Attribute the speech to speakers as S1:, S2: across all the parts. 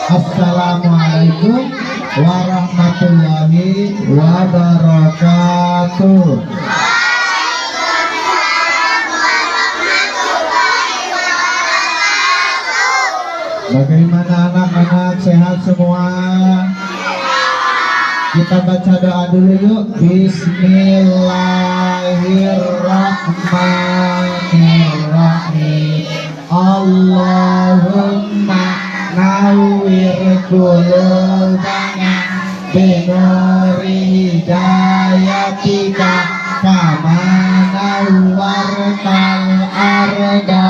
S1: Assalamualaikum warahmatullahi wabarakatuh. Bagaimana anak-anak, sehat semua? Kita baca doa dulu yuk. Bismillahirrahmanirrahim. Allahumma nawwir qulubana binuri hidayatika kama nawwartal arda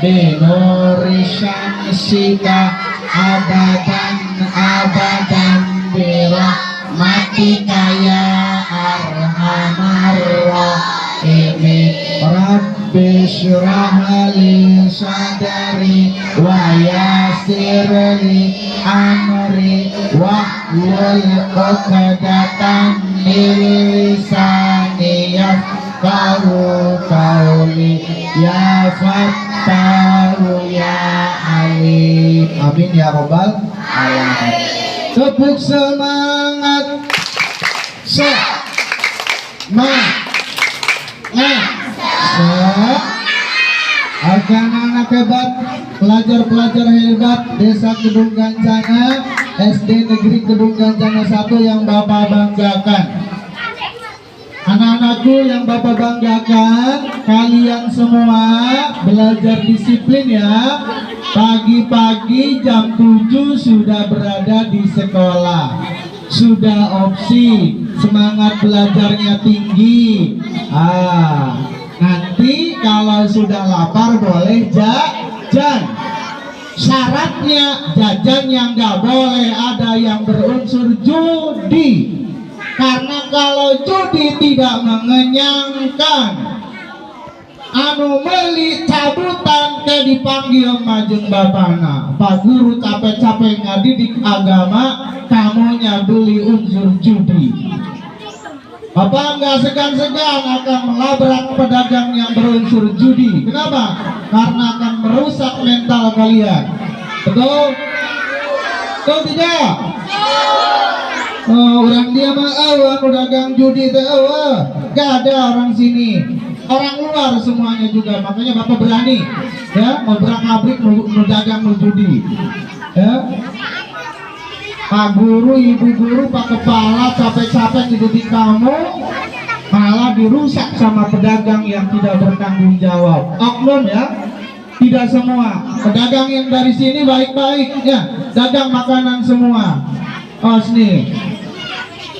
S1: binuri syamsika abadan abadan birahmatika ya arhamar rahimin. Rabbi shrah li sadri wa yassir li amri wahlul 'uqdatam min lisani yafqahu qawli ya fattahu ya alim. Amin ya rabbal alamin. Tepuk semangat. Anak-anak hebat, pelajar-pelajar hebat Desa Kedung Gancana, SD Negeri Kedung Gancana 1 yang Bapak banggakan. Anak-anakku yang Bapak banggakan, kalian semua belajar disiplin ya. Pagi-pagi jam 7 sudah berada di sekolah, sudah opsi, semangat belajarnya tinggi. Nanti kalau sudah lapar boleh jajan. Syaratnya jajan yang nggak boleh ada yang berunsur judi. Karena kalau judi tidak mengenyangkan. Anu meli cabutan ke dipanggil majeng bapana. Pak guru capek-capek ngadidik agama, kamunya beli unsur judi. Bapak nggak segan-segan akan melabrak pedagang yang berunsur judi. Kenapa? Karena akan merusak mental kalian. Betul? Betul tidak? Orang dia mah pedagang judi teh gak ada orang sini. Orang luar semuanya juga. Makanya Bapak berani ya mau berak-abrik mau dagang mau judi. Ya. Pak guru, ibu guru, pak kepala capek-capek dididik kamu, malah dirusak sama pedagang yang tidak bertanggung jawab. Oknum ya, tidak semua. Pedagang yang dari sini baik-baik ya, dagang makanan semua. Oh sini,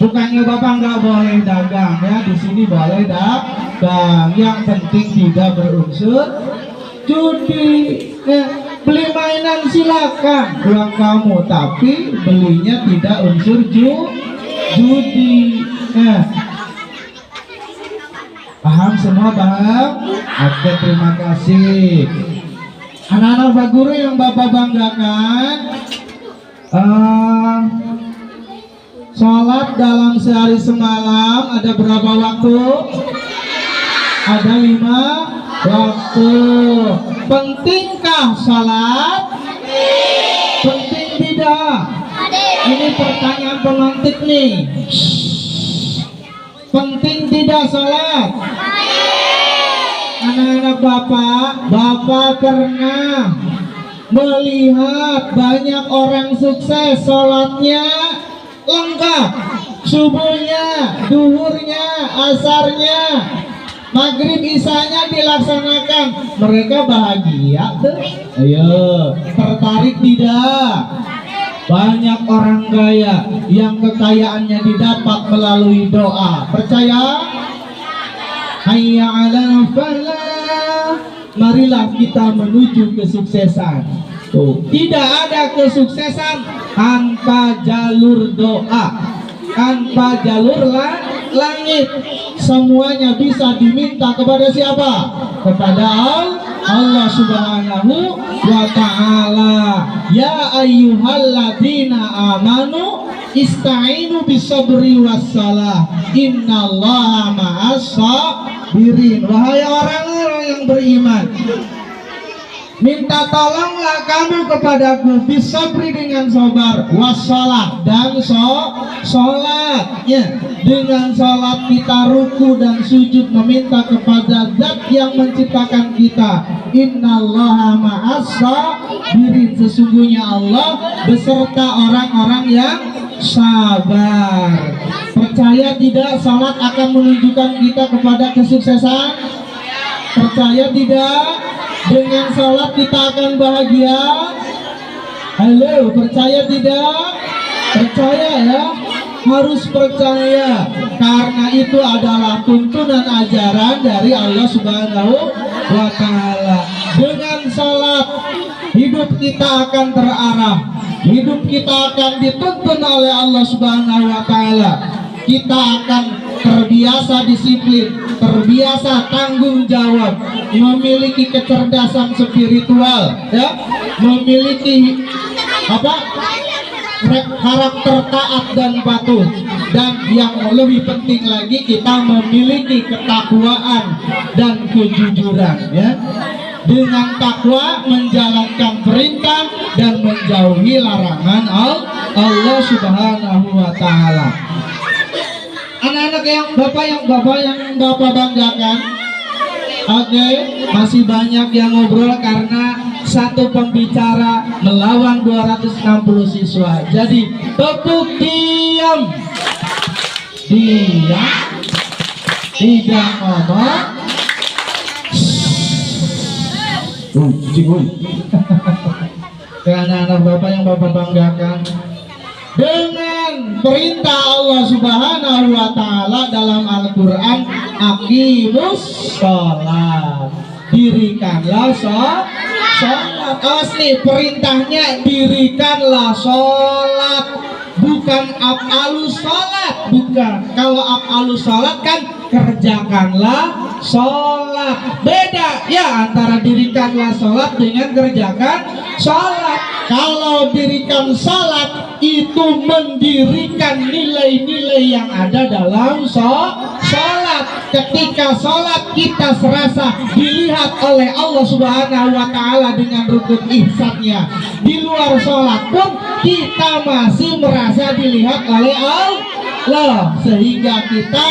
S1: bukannya Bapak nggak boleh dagang ya, di sini boleh dagang. Yang penting tidak berunsur judi. Beli mainan silakan, uang kamu, tapi belinya tidak unsur judi. Paham semua Bang? Oke, terima kasih. Anak-anak Pak Guru yang Bapak banggakan, sholat dalam sehari semalam ada berapa waktu? Ada 5 waktu. Pentingkah sholat? Penting tidak? Ini pertanyaan pemantik nih. Penting tidak sholat? Anak-anak Bapak pernah melihat banyak orang sukses sholatnya lengkap, subuhnya, duhurnya, asarnya, maghrib isanya dilaksanakan, mereka bahagia tuh. Ayo, tertarik tidak? Banyak orang kaya yang kekayaannya didapat melalui doa. Percaya? Hayya 'alal falah. Marilah kita menuju kesuksesan. Tuh, tidak ada kesuksesan tanpa jalur doa, tanpa jalur langit. Semuanya bisa diminta kepada siapa? Kepada Allah Subhanahu wa ta'ala. Ya ayyuhalladzina amanu ista'inu bisabri wassalah, innallaha ma'as sabirin. Wahai orang-orang yang beriman, minta tolonglah kamu kepadaku bisabri dengan sabar, wassalat dan sholat ya. Dengan sholat kita ruku dan sujud meminta kepada zat yang menciptakan kita. Innallaha ma'as-sabirin, sesungguhnya Allah beserta orang-orang yang sabar. Percaya tidak sholat akan menunjukkan kita kepada kesuksesan? Percaya tidak? Dengan sholat kita akan bahagia? Halo, percaya tidak? Percaya ya? Harus percaya, karena itu adalah tuntunan ajaran dari Allah Subhanahu wa Ta'ala. Dengan sholat hidup kita akan terarah, hidup kita akan dituntun oleh Allah Subhanahu wa Ta'ala. Kita akan terbiasa disiplin, terbiasa tanggung jawab, memiliki kecerdasan spiritual ya, memiliki karakter taat dan patuh, dan yang lebih penting lagi kita memiliki ketakwaan dan kejujuran ya. Dengan takwa menjalankan perintah dan menjauhi larangan Allah Subhanahu wa Ta'ala. Anak-anak yang bapak banggakan, oke, masih banyak yang ngobrol karena satu pembicara melawan 260 siswa. Jadi tepuk diam, tidak ngomong. Anak-anak bapak yang bapak banggakan, dengan perintah Allah Subhanahu wa Ta'ala dalam Al-Quran, aqimus sholat, dirikanlah sholat. Asli perintahnya dirikanlah sholat, bukan af'alus sholat, bukan. Kalau af'alus sholat kan kerjakanlah sholat, beda ya antara dirikanlah sholat dengan kerjakan sholat. Kalau dirikan sholat itu mendirikan nilai-nilai yang ada dalam sholat. Ketika sholat kita serasa dilihat oleh Allah Subhanahu wa Ta'ala dengan rukun ihsannya. Di luar sholat pun kita masih merasa dilihat oleh Allah, sehingga kita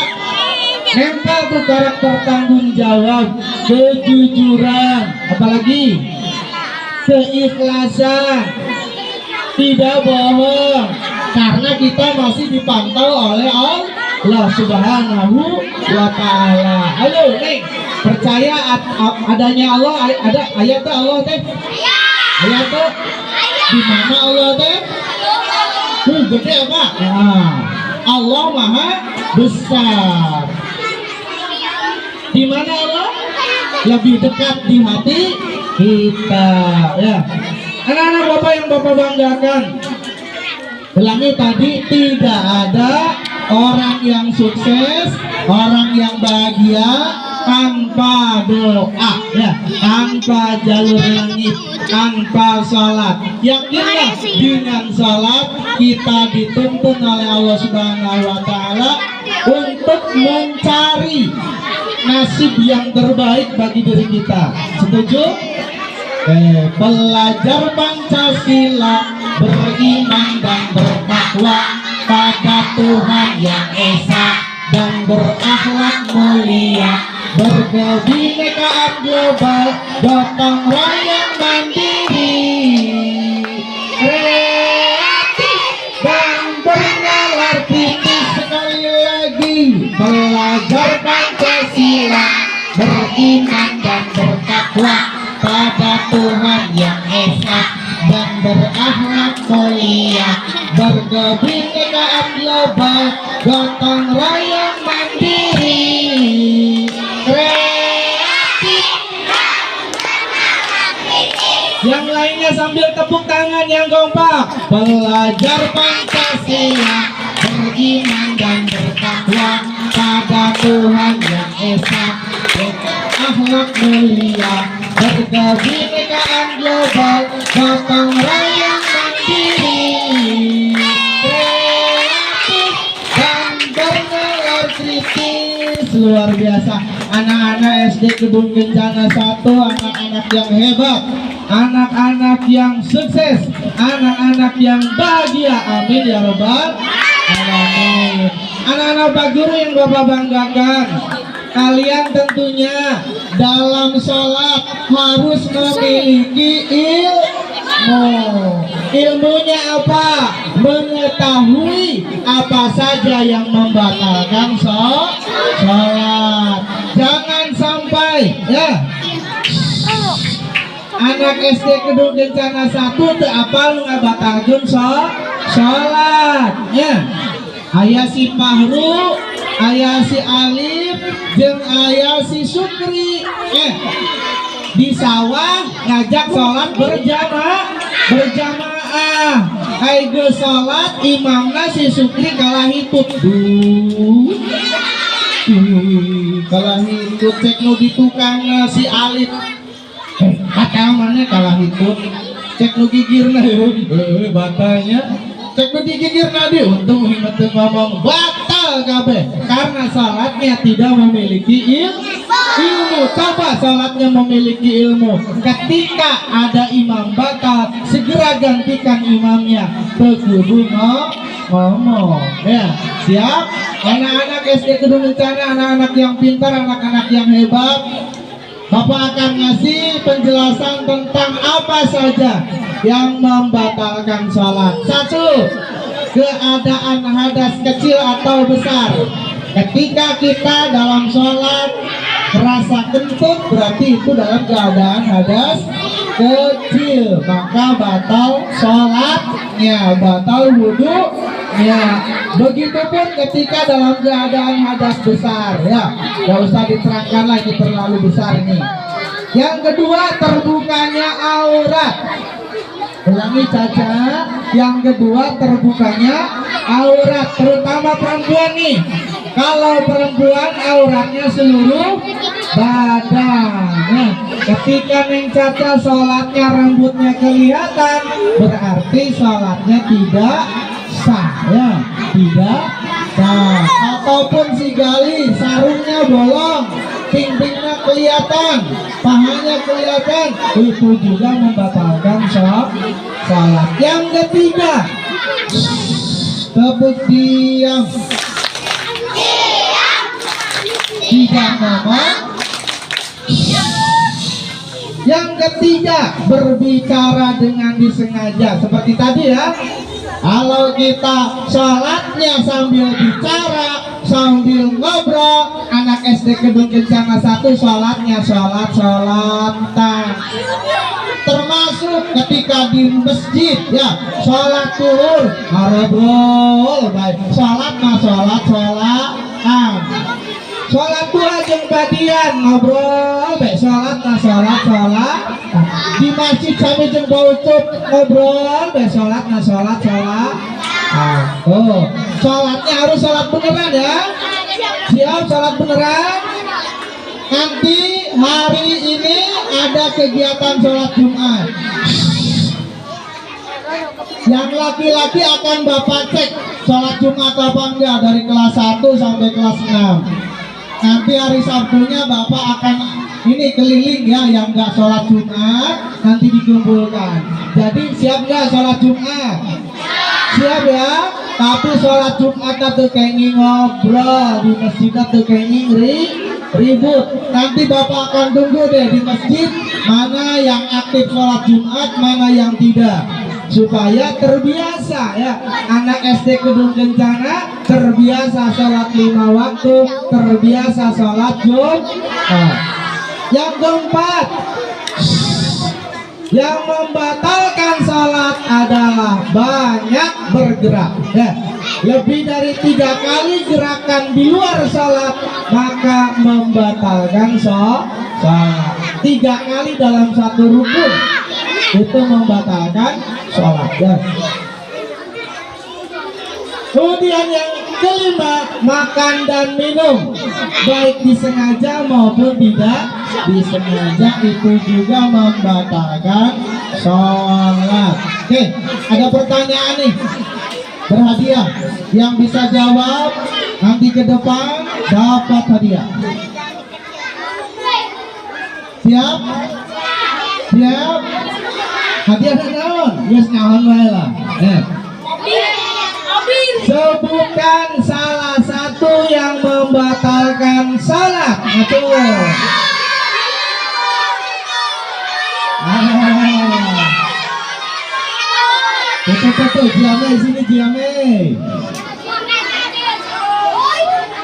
S1: nempel tuh karakter tanggung jawab, kejujuran, apalagi keikhlasan, tidak bohong, karena kita masih dipantau oleh Allah Subhanahu wa Ta'ala. Halo Neng, percaya adanya Allah? Ada ayat Allah teh? Ayat tuh di mana Allah teh? Gede apa? Nah, Allah Maha Besar. Di mana Allah? Lebih dekat di hati kita ya. Anak-anak bapak yang bapak banggakan, ulangi tadi, tidak ada orang yang sukses, orang yang bahagia tanpa doa ya, tanpa jalur langit, tanpa sholat. Yakinlah dengan sholat kita dituntun oleh Allah Subhanahu wa Ta'ala untuk mencari nasib yang terbaik bagi diri kita. Setuju? Belajar Pancasila, beriman dan bertakwa pada Tuhan yang Esa, dan berakhlak mulia, berkebinekaan global, gotong royong mandiri, kreatif dan bernalar kritis. Sekali lagi, belajar Pancasila, beriman dan bertakwa pada Tuhan yang Esa, dan berakhlak mulia, berkebinekaan global, gotong royong mandiri, kreatif. Yang lainnya sambil tepuk tangan yang kompak. Belajar Pancasila, beriman dan bertakwa pada Tuhan yang Esa, berakhlak mulia, berkebinekaan global, gotong royong mandiri, kreatif dan bernalar kritis. Luar biasa, anak-anak SD Kedung Kencana 1, anak-anak yang hebat. anak-anak yang sukses, anak-anak yang bahagia, amin ya rabbal alamin. Anak-anak Pak Guru yang Bapak banggakan, kalian tentunya dalam sholat harus memiliki ilmu. Ilmunya apa? Mengetahui apa saja yang membatalkan sholat. Jangan sampai ya anak SD Kedung Kencana 1 teu apal ngabatalkeun sholat ya. Aya si Fahru, aya si Alif, jeung aya si Sukri di sawah ngajak sholat berjamaah. Aige sholat imamna si Sukri kalah hitut. Kalah hitut cek nu di tukang si Alif. Kata mana kalah hitut cek nu gigirna batanya. Cek nu digigirna dia untung inget ngomong batal kabeh karena salatnya tidak memiliki ilmu. Coba salatnya memiliki ilmu, ketika ada imam batal segera gantikan imamnya, kudu ngomong ya. Siap anak-anak SD Kedung Kencana, anak-anak yang pintar, anak-anak yang hebat. Bapak akan ngasih penjelasan tentang apa saja yang membatalkan sholat. 1. Keadaan hadas kecil atau besar. Ketika kita dalam sholat merasa kentut, berarti itu dalam keadaan hadas kecil, maka batal sholatnya, batal wudhunya. Begitupun ketika dalam keadaan hadas besar ya, gak usah diterangkan lagi terlalu besar ini. Yang kedua, terbukanya aurat. Ulangi Caca. Yang kedua, terbukanya aurat, terutama perempuan nih. Kalau perempuan auratnya seluruh badan. Nah, ketika Neng Caca sholatnya rambutnya kelihatan, berarti sholatnya tidak sah ya, tidak sah. Ataupun si Gali sarungnya bolong, pinggirnya kelihatan, pahanya kelihatan, itu juga membatalkan sholat. Yang ketiga, diam, tidak ngomong. Yang ketiga, berbicara dengan disengaja. Seperti tadi ya, kalau kita sholatnya sambil bicara, sambil ngobrol, anak SD Kedung Kencana 1 sholatnya sholat-sholatan. Termasuk ketika di masjid ya, sholat zuhur ngobrol baik, sholat mah sholat-sholatan. Sholat duha jeung badian ngobrol baik, sholat mah sholat-sholat. Di masjid kami jeung baucup ngobrol baik, sholat mah sholat-sholat. Oh, sholatnya harus sholat beneran ya. Siap sholat beneran. Nanti hari ini ada kegiatan sholat Jumat. Yang laki-laki akan Bapak cek sholat Jumat apa enggak dari kelas 1 sampai kelas 6. Nanti hari Sabtunya Bapak akan ini keliling ya, yang enggak sholat Jumat nanti dikumpulkan. Jadi siap enggak sholat Jumat? Siap ya. Tapi sholat Jumat tuh kayak ngobrol di masjid tuh kayak ribut. Nanti Bapak akan tunggu deh di masjid mana yang aktif sholat Jumat, mana yang tidak, supaya terbiasa ya. Anak SD Kedung Kencana terbiasa sholat 5 waktu, terbiasa sholat Jumat. Yang keempat, yang membatalkan sholat adalah banyak bergerak ya. Lebih dari 3 kali gerakan di luar sholat maka membatalkan sholat. 3 kali dalam satu rukun itu membatalkan sholat ya. Kemudian yang kelima, makan dan minum baik disengaja maupun tidak disengaja itu juga membatalkan sholat. Oke, ada pertanyaan nih, berhadiah. Yang bisa jawab nanti ke depan dapat hadiah. Siap? Siap? Hadiah naon? Geus nyaho wae lah. Sebutkan salah satu yang membatalkan salat. Betul. Tuh, Jiame sini Jiame.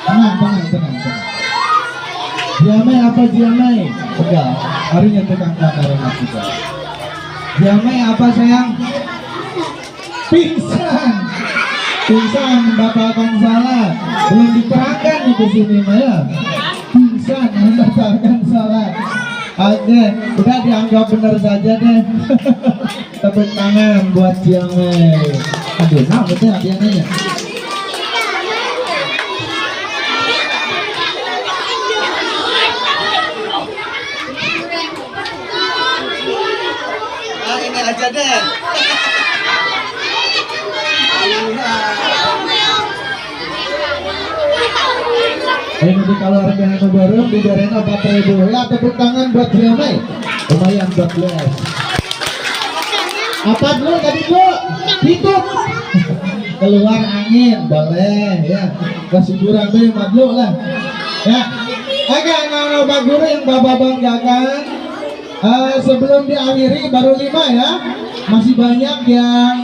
S1: Tenang. Jiame apa Jiame? Enggak, harinya tukang kamera kita. Jiame apa sayang? Pingsan membatalkan salat. Belum diterangkan nih di sini Maya. Pingsan membatalkan salat. Oke, udah dianggap benar saja deh. Tepuk tangan buat Jiame. Aduh, nah betul hadiahnya. Ini aja deh. Ini kalau harga yang baru dibayarin 4.000. Ya tepuk tangan buat Jiame. Lumayan buat les. Apa dulu tadi dulu? Hidup. Keluar angin boleh ya. Kasih kurang deh madlu lah. Ya. Oke, anak-anak guru yang Bapak banggakan. Sebelum diakhiri baru 5 ya. Masih banyak yang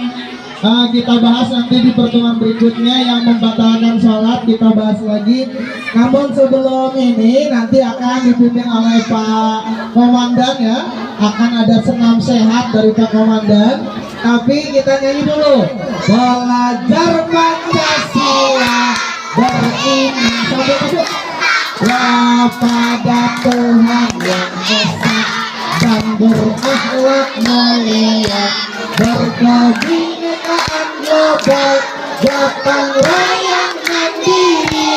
S1: kita bahas nanti di pertemuan berikutnya yang membatalkan sholat, kita bahas lagi. Namun sebelum ini nanti akan dipimpin oleh Pak Komandan ya. Akan ada senam sehat dari Pak Komandan. Tapi kita nyanyi dulu. Belajar Pancasila, beriman sampai masuk. Ya pada Tuhan yang esa dan berakhlak mulia, berkebinekaan global, gotong royong mandiri,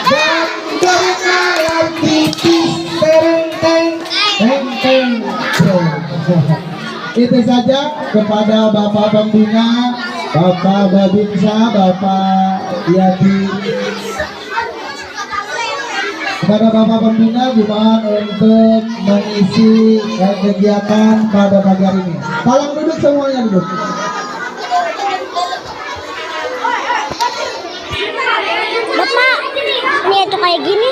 S1: dan bernalar tipis teng. Itu saja kepada Bapak Pembina, Bapak Babinsa, Bapak Yadi. Kepada Bapak Pembina dimohon untuk mengisi kegiatan pada pagi hari ini. Tolong duduk semuanya duduk.
S2: Bapak, ini itu kayak gini.